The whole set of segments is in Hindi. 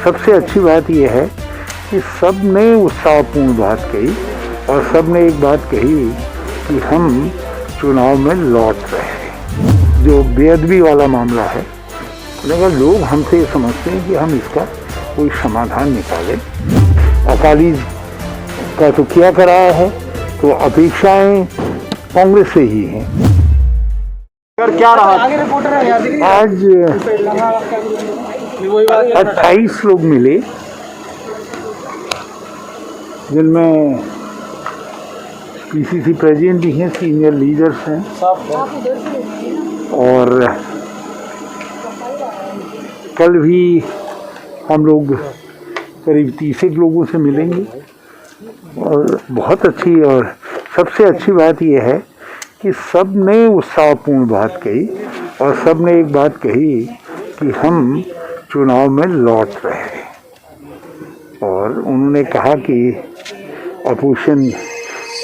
सबसे अच्छी बात यह है कि सब ने उत्साहपूर्ण बात कही और सब ने एक बात कही कि हम चुनाव में लौट रहे हैं। जो बेअदबी वाला मामला है, अगर लोग हमसे समझते हैं कि हम इसका कोई समाधान निकालें, अकाली का तो किया कराया है, तो अपेक्षाएं कांग्रेस से ही हैं। क्या रहा आज 28 लोग मिले, जिनमें पीसीसी प्रेसिडेंट भी हैं, सीनियर लीडर्स हैं, और कल भी हम लोग करीब 30 लोगों से मिलेंगे। और बहुत अच्छी और सबसे अच्छी बात यह है कि सब ने उत्साहपूर्ण बात कही और सब ने एक बात कही कि हम चुनाव में लौट रहे हैं। और उन्होंने कहा कि अपोजिशन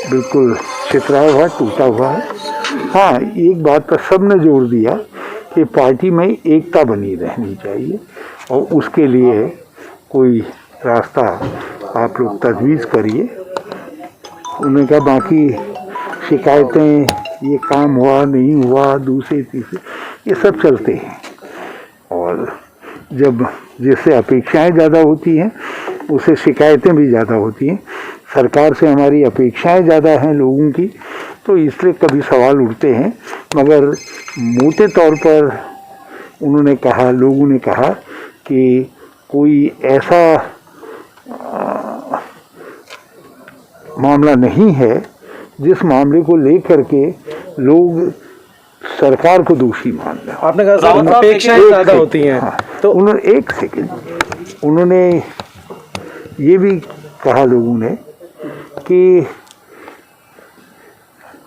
बिल्कुल छितराया हुआ, टूटा हुआ है। हाँ, एक बात पर सब ने जोर दिया कि पार्टी में एकता बनी रहनी चाहिए और उसके लिए कोई रास्ता आप लोग तजवीज़ करिए। उन्होंने कहा बाकी शिकायतें, ये काम हुआ नहीं हुआ, दूसरे तीसरे, ये सब चलते हैं। और जब जिससे अपेक्षाएं ज़्यादा होती हैं, उससे शिकायतें भी ज़्यादा होती हैं। सरकार से हमारी अपेक्षाएं ज़्यादा हैं लोगों की, तो इसलिए कभी सवाल उठते हैं। मगर मोटे तौर पर उन्होंने कहा, लोगों ने कहा कि कोई ऐसा मामला नहीं है जिस मामले को लेकर के लोग सरकार को दोषी मान रहे हैं। आपने कहा अपेक्षाएं ज़्यादा होती हैं। हाँ, तो उन्होंने एक सेकंड, उन्होंने ये भी कहा लोगों ने कि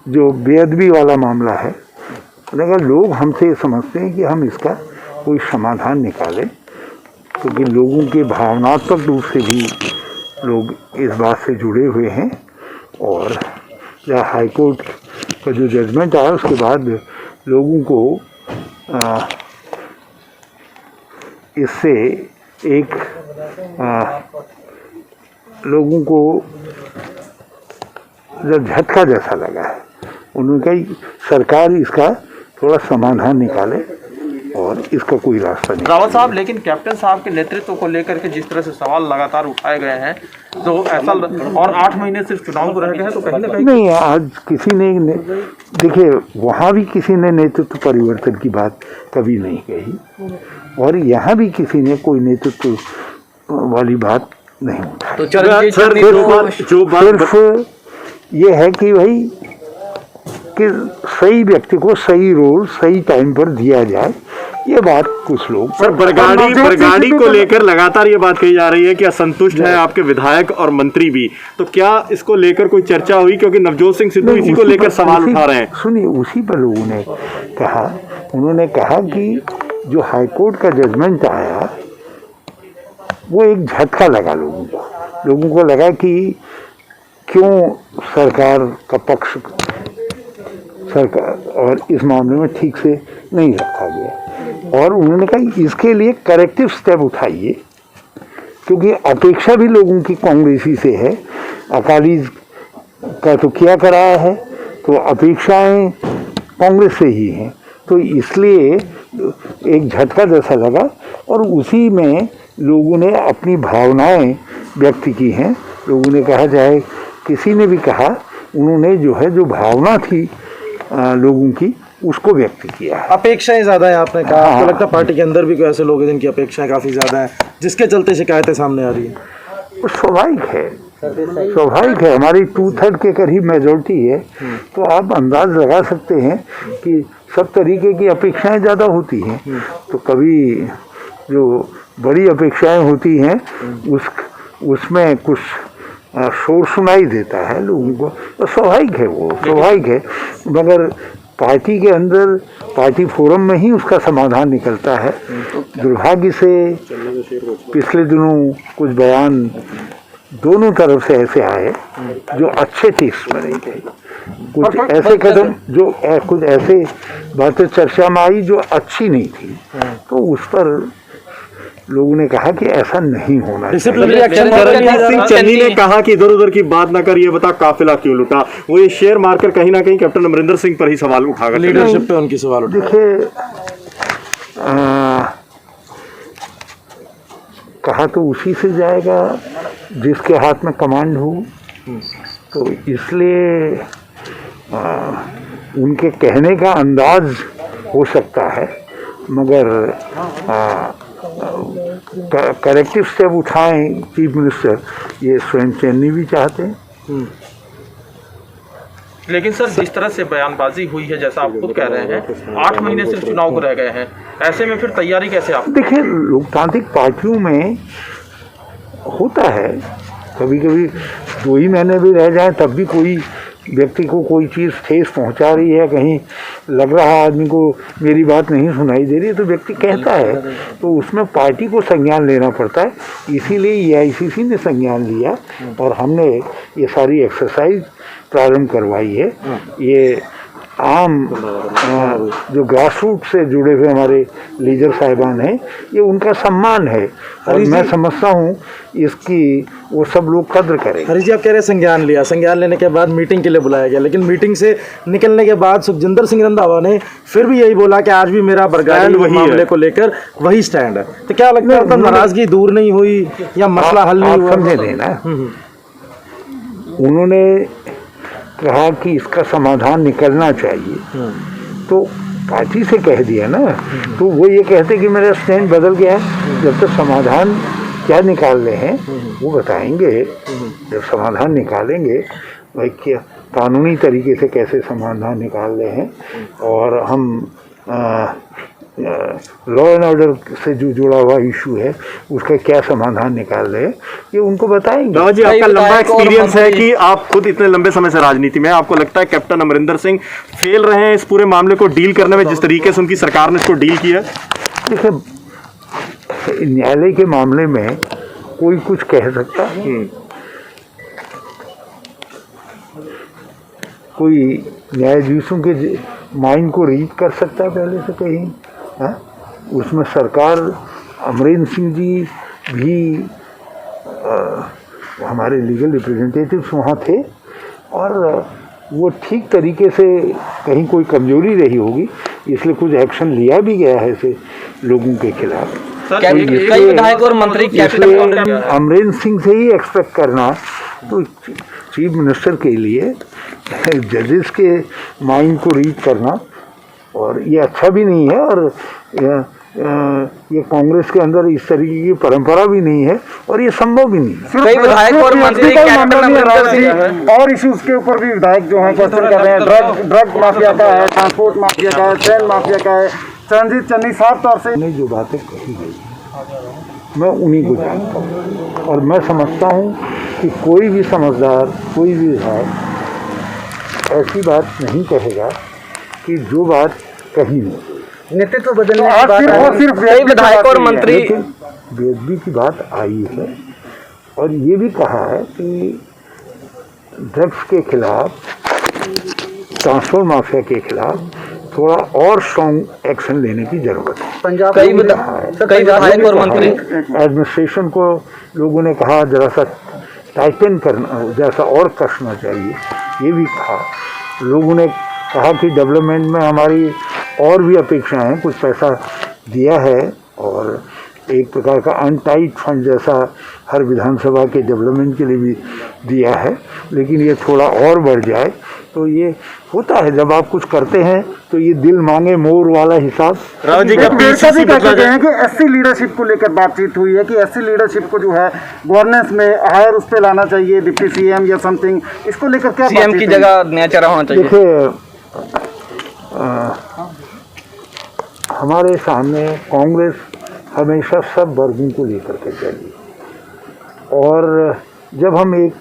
जो बेअदबी वाला मामला है, अगर लोग हमसे समझते हैं कि हम इसका कोई समाधान निकालें, क्योंकि लोगों के भावनात्मक रूप से भी लोग इस बात से जुड़े हुए हैं। और या हाई कोर्ट का जो जजमेंट आया उसके बाद लोगों को इससे एक लोगों को जब झटका जैसा लगा है। उन्होंने कहा सरकार इसका थोड़ा समाधान निकाले और इसका कोई रास्ता नहीं। रावत साहब, लेकिन कैप्टन साहब के नेतृत्व को लेकर के जिस तरह से सवाल लगातार उठाए गए हैं, तो ऐसा और 8 महीने सिर्फ चुनाव को रह गए हैं, तो कहीं ना कहीं नहीं, आज किसी ने देखिए, वहाँ भी किसी ने नेतृत्व परिवर्तन की बात कभी नहीं कही और यहाँ भी किसी ने कोई नेतृत्व वाली बात नहीं उठाई। तो सिर्फ ये है कि भाई कि सही व्यक्ति को सही रोल सही टाइम पर दिया जाए, ये बात कुछ लोग। सर, बरगाड़ी को लेकर लगातार ये बात कही जा रही है कि असंतुष्ट है आपके विधायक और मंत्री भी, तो क्या इसको लेकर कोई चर्चा हुई? क्योंकि नवजोत सिंह सिद्धू इसी को लेकर सवाल उठा रहे हैं। सुनिए, उसी पर लोगों ने कहा, उन्होंने कहा कि जो हाईकोर्ट का जजमेंट आया वो एक झटका लगा लोगों को लगा कि क्यों सरकार का पक्ष सरकार और इस मामले में ठीक से नहीं रखा गया। और उन्होंने कहा इसके लिए करेक्टिव स्टेप उठाइए, क्योंकि अपेक्षा भी लोगों की कांग्रेसी से है। अकाली का तो किया कराया है, तो अपेक्षाएं कांग्रेस से ही हैं। तो इसलिए एक झटका जैसा लगा और उसी में लोगों ने अपनी भावनाएं व्यक्त की हैं। लोगों ने कहा, चाहे किसी ने भी कहा, उन्होंने जो है जो भावना थी लोगों की उसको व्यक्त किया। अपेक्षाएं ज्यादा है, आपने कहा। आपको लगता है पार्टी के अंदर भी कोई ऐसे लोग हैं जिनकी अपेक्षाएं काफी ज्यादा है, जिसके चलते शिकायतें सामने आ रही है? वो स्वाभाविक है। हमारी 2/3 के करीब मेजोरिटी है, तो आप अंदाज लगा सकते हैं कि सब तरीके की अपेक्षाएं ज़्यादा होती हैं। तो कभी जो बड़ी अपेक्षाएं होती हैं उसमें कुछ शोर सुनाई देता है लोगों को, तो स्वाभाविक है। मगर पार्टी के अंदर, पार्टी फोरम में ही उसका समाधान निकलता है। दुर्भाग्य से पिछले दिनों कुछ बयान दोनों तरफ से ऐसे आए जो अच्छे टेस्ट में नहीं थे। कुछ ऐसे कदम जो कुछ ऐसे बातें चर्चा में आई जो अच्छी नहीं थी, तो उस पर लोगों ने कहा कि ऐसा नहीं होना चाहिए। डिसिप्लिनरी एक्शन रणजीत सिंह चन्नी ने कहा कि इधर उधर की बात ना कर, ये बता काफिला क्यों लुटा। वो ये शेयर मारकर कहीं ना कहीं कैप्टन अमरिंदर सिंह पर ही सवाल उठाकर लीडरशिप पे उनकी सवाल उठा। देखिए, कहा तो उसी से जाएगा जिसके हाथ में कमांड हो, तो इसलिए उनके कहने का अंदाज हो सकता है, मगर करेक्टिव स्टेप उठाएं चीफ मिनिस्टर, ये स्वयं चन्नी भी चाहते हैं। लेकिन सर, जिस तरह से बयानबाजी हुई है, जैसा आप खुद कह रहे हैं, 8 महीने सिर्फ चुनाव को रह गए हैं, ऐसे में फिर तैयारी कैसे आप? देखिए, लोकतांत्रिक पार्टियों में होता है कभी कभी 2 ही महीने भी रह जाए तब भी कोई व्यक्ति को कोई चीज़ ठेस पहुंचा रही है, कहीं लग रहा है आदमी को मेरी बात नहीं सुनाई दे रही है, तो व्यक्ति कहता है, तो उसमें पार्टी को संज्ञान लेना पड़ता है। इसीलिए AICC ने संज्ञान लिया और हमने ये सारी एक्सरसाइज प्रारंभ करवाई है। ये आम जो ग्रास रूट से जुड़े हुए हमारे लीडर साहिबान हैं, ये उनका सम्मान है और मैं समझता हूँ इसकी वो सब लोग कद्र करें। हरीश जी, आप कह रहे हैं संज्ञान लिया, संज्ञान लेने के बाद मीटिंग के लिए बुलाया गया, लेकिन मीटिंग से निकलने के बाद सुखजिंदर सिंह रंधावा ने फिर भी यही बोला कि आज भी मेरा बरगद मामले को लेकर वही स्टैंड है। तो क्या लगता है, नाराजगी दूर नहीं हुई या मसला हल नहीं हुआ? समझे देना, उन्होंने कहा कि इसका समाधान निकलना चाहिए, तो पार्टी से कह दिया ना, तो वो ये कहते कि मेरा स्टैंड बदल गया है। जब तक समाधान क्या निकाल रहे हैं वो बताएंगे, जब समाधान निकालेंगे भाई क्या कानूनी तरीके से कैसे समाधान निकाल रहे हैं, और हम लॉ एंड ऑर्डर से जो जुड़ा हुआ इशू है उसका क्या समाधान निकाल रहे हैं, ये उनको बताएंगे। राव जी, आपका लंबा एक्सपीरियंस है कि आप खुद इतने लंबे समय से राजनीति में, आपको लगता है कैप्टन अमरिंदर सिंह फेल रहे हैं इस पूरे मामले को डील करने में, जिस तरीके से उनकी सरकार ने इसको डील किया? देखिए, न्यायालय के मामले में कोई कुछ कह सकता है, कोई न्यायाधीशों के माइंड को रीड कर सकता है पहले से कहीं, हाँ? उसमें सरकार, अमरिंदर सिंह जी भी हमारे लीगल रिप्रेजेंटेटिव्स वहाँ थे और वो ठीक तरीके से, कहीं कोई कमजोरी रही होगी इसलिए कुछ एक्शन लिया भी गया है ऐसे लोगों के खिलाफ। कई विधायक और मंत्री अमरिंदर सिंह से ही एक्सपेक्ट करना तो चीफ मिनिस्टर के लिए जजेस के माइंड को रीड करना, और ये अच्छा भी नहीं है, और ये कांग्रेस के अंदर इस तरीके की परंपरा भी नहीं है और ये संभव भी नहीं है। कई विधायक और मंत्री और इश्यूज के ऊपर भी विधायक जो है क्वेश्चन कर रहे हैं, ड्रग माफिया का है, ट्रांसपोर्ट माफिया का है, ट्रेन माफिया का है। रणजीत चन्नी साफ तौर से जो बातें कही गई मैं उन्हीं को जानता हूँ, और मैं समझता हूँ कि कोई भी समझदार, कोई भी विधायक ऐसी बात नहीं कहेगा कि जो बात कही नहीं। नेतृत्व बदलने की बात है, सिर्फ कई विधायक और मंत्री बेदबी की बात आई है, और ये भी कहा है कि ड्रग्स के खिलाफ, ट्रांसपोर्ट माफिया के खिलाफ थोड़ा और स्ट्रॉन्ग एक्शन लेने की जरूरत है। पंजाब कई विधायक और मंत्री, एडमिनिस्ट्रेशन को लोगों ने कहा जरा सा टाइटन करना, जैसा और कसना चाहिए, ये भी कहा। लोगों ने कहा कि डेवलपमेंट में हमारी और भी अपेक्षाएं हैं, कुछ पैसा दिया है और एक प्रकार का अनटाइट फंड जैसा हर विधानसभा के डेवलपमेंट के लिए भी दिया है, लेकिन ये थोड़ा और बढ़ जाए। तो ये होता है जब आप कुछ करते हैं तो ये दिल मांगे मोर वाला हिसाब। राव जी का भी कहते हैं कि एससी लीडरशिप को लेकर बातचीत हुई है कि एससी लीडरशिप को जो है गवर्नेंस में हायर उस पर लाना चाहिए, डिप्टी सीएम या समथिंग, इसको लेकर क्या सीएम की जगह नया चेहरा होना चाहिए? देखिए, हमारे सामने कांग्रेस हमेशा सब वर्गों को लेकर के चली, और जब हम एक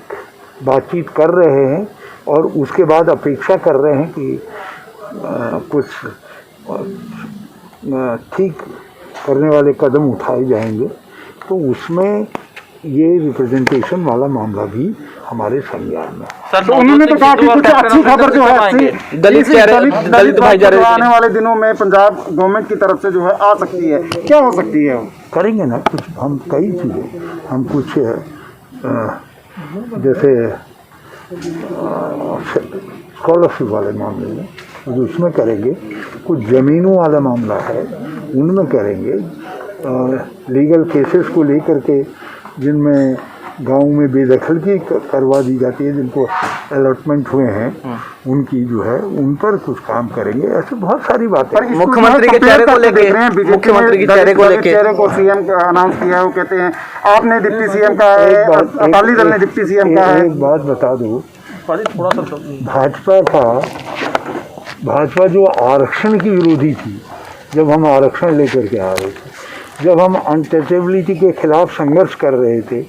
बातचीत कर रहे हैं और उसके बाद अपेक्षा कर रहे हैं कि कुछ ठीक करने वाले कदम उठाए जाएंगे, तो उसमें ये रिप्रेजेंटेशन वाला मामला भी हमारे संज्ञान में। सर तो उन्होंने तो कहा कि कुछ अच्छी खबर जो है दलित भाईचारे आने वाले दिनों में पंजाब गवर्नमेंट की तरफ से जो है आ सकती है, क्या हो सकती है? करेंगे ना कुछ, हम कई चीज़ें, हम कुछ जैसे स्कॉलरशिप वाले मामले में कुछ उसमें करेंगे, कुछ ज़मीनों वाला मामला है उनमें करेंगे, लीगल केसेस को लेकर के जिनमें गांव में बेदखलगी करवा दी जाती है, जिनको अलॉटमेंट हुए हैं उनकी जो है उन पर कुछ काम करेंगे। ऐसे बहुत सारी बातें। मुख्यमंत्री के चेहरे को लेके मुख्यमंत्री के चेहरे को सीएम अनाउंस किया है, वो कहते हैं आपने डिप्टी सीएम का है, अकाली दल ने डिप्टी सीएम का है। एक बात बता दो, थोड़ा सा भाजपा जो आरक्षण की विरोधी थी, जब हम आरक्षण लेकर के आ रहे थे, जब हम अनटचेबिलिटी के खिलाफ संघर्ष कर रहे थे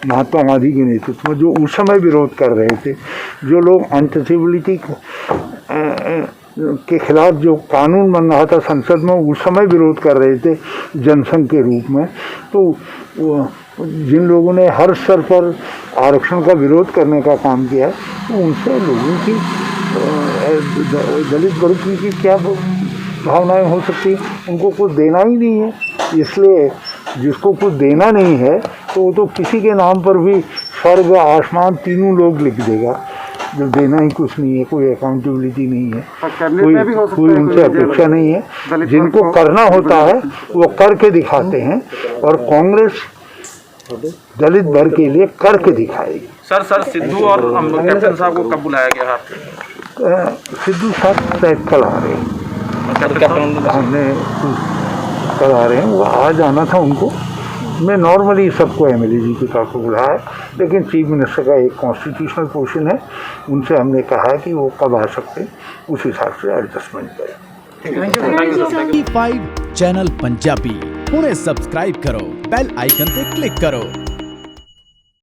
महात्मा गांधी के नेतृत्व में, जो उस समय विरोध कर रहे थे, जो लोग अनटचेबिलिटी के खिलाफ जो कानून बन रहा था संसद में, उस समय विरोध कर रहे थे जनसंघ के रूप में, तो जिन लोगों ने हर स्तर पर आरक्षण का विरोध करने का काम किया, तो उनसे लोगों की दलित वर्ग की क्या भावनाएं हो सकती है? उनको कुछ देना ही नहीं है, इसलिए जिसको कुछ देना नहीं है तो वो तो किसी के नाम पर भी स्वर्ग आसमान तीनों लोग लिख देगा। जब देना ही कुछ नहीं है, कोई अकाउंटेबिलिटी नहीं है, कोई उनसे अपेक्षा नहीं है। जिनको करना होता है वो करके दिखाते हैं, और कांग्रेस दलित वर्ग के लिए करके दिखाएगी। सर सिद्धू और कैप्टन साहब को कब बुलाया गया है? सिद्धू साहब शायद कल आ रहे हैं, हमने कल आ रहे हैं, वो आज आना था उनको। मैं नॉर्मली सबको एमएलए जी के तरफ बुलाया है, लेकिन चीफ मिनिस्टर का एक कॉन्स्टिट्यूशनल पोर्शन है, उनसे हमने कहा है कि वो कब आ सकते हैं, उस हिसाब से एडजस्टमेंट करें। 5 चैनल पंजाबी हुणे सब्सक्राइब करो, बेल आइकन पे क्लिक करो।